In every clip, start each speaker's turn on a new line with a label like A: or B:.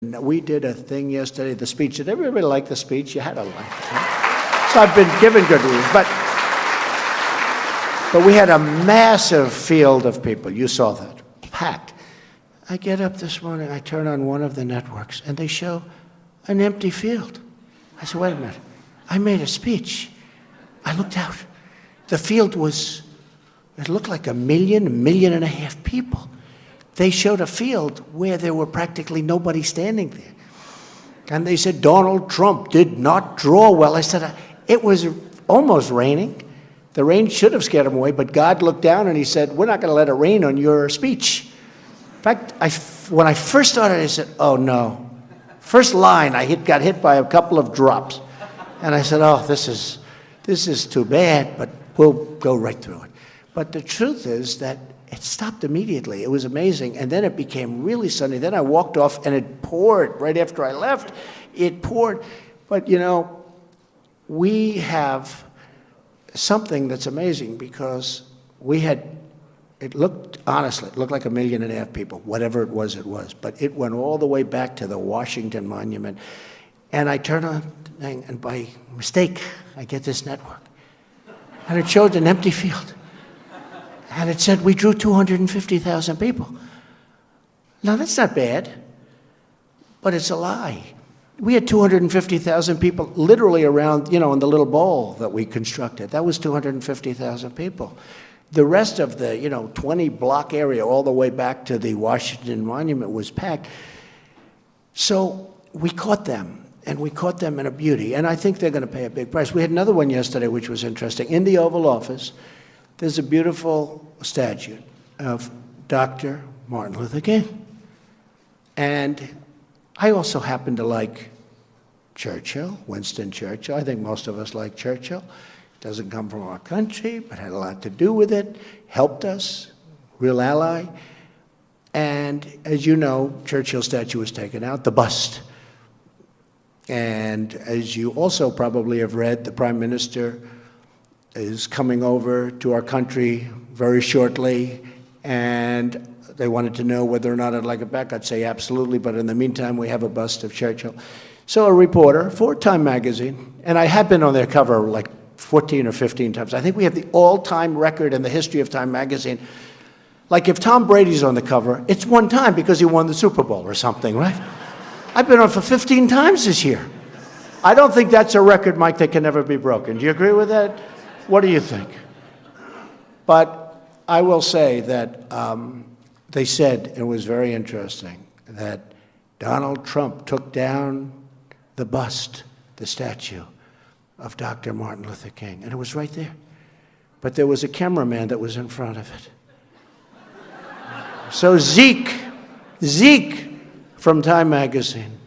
A: We did a thing yesterday, the speech. Did everybody like the speech? You had to like it. Right? So I've been given good reviews. But we had a massive field of people. You saw that. Packed. I get up this morning, I turn on one of the networks, and they show an empty field. I said, wait a minute. I made a speech. I looked out. The field was, it looked like 1.5 million people. They showed a field where there were practically nobody standing there. And they said, Donald Trump did not draw well. I said, it was almost raining. The rain should have scared him away, but God looked down and he said, we're not going to let it rain on your speech. In fact, when I first started, I said, oh no. First line, got hit by a couple of drops. And I said, oh, this is too bad, but we'll go right through it. But the truth is that it stopped immediately. It was amazing. And then it became really sunny. Then I walked off and it poured right after I left. It poured. But, you know, we have something that's amazing because we had, honestly, it looked like 1.5 million people, whatever it was. But it went all the way back to the Washington Monument. And I turn on the thing, and by mistake, I get this network. And it showed an empty field. And it said we drew 250,000 people. Now, that's not bad, but it's a lie. We had 250,000 people literally around, in the little bowl that we constructed. That was 250,000 people. The rest of the, 20-block area all the way back to the Washington Monument was packed. So we caught them, and we caught them in a beauty. And I think they're going to pay a big price. We had another one yesterday, which was interesting. In the Oval Office, there's a beautiful statue of Dr. Martin Luther King. And I also happen to like Churchill, Winston Churchill. I think most of us like Churchill. Doesn't come from our country, but had a lot to do with it, helped us, real ally. And as you know, Churchill's statue was taken out, the bust. And as you also probably have read, the Prime Minister is coming over to our country very shortly, and they wanted to know whether or not I'd like it back. I'd say absolutely, but in the meantime, we have a bust of Churchill. So a reporter for Time magazine, and I have been on their cover like 14 or 15 times. I think we have the all-time record in the history of Time magazine. Like if Tom Brady's on the cover, it's one time because he won the Super Bowl or something, right? I've been on for 15 times this year. I don't think that's a record, Mike, that can never be broken. Do you agree with that? What do you think? But I will say that they said, it was very interesting, that Donald Trump took down the bust, the statue of Dr. Martin Luther King, and it was right there. But there was a cameraman that was in front of it. So Zeke from Time magazine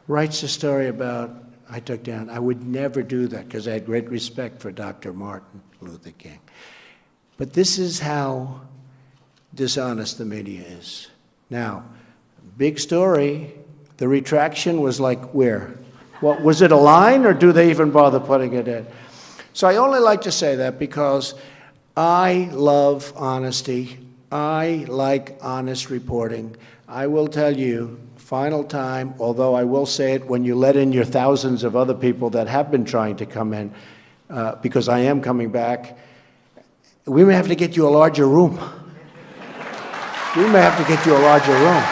A: writes a story about I took down. I would never do that because I had great respect for Dr. Martin Luther King. But this is how dishonest the media is. Now, big story, the retraction was like where? What, was it a line or do they even bother putting it in? So I only like to say that because I love honesty. I like honest reporting. I will tell you, final time, although I will say it when you let in your thousands of other people that have been trying to come in, because I am coming back, we may have to get you a larger room. We may have to get you a larger room.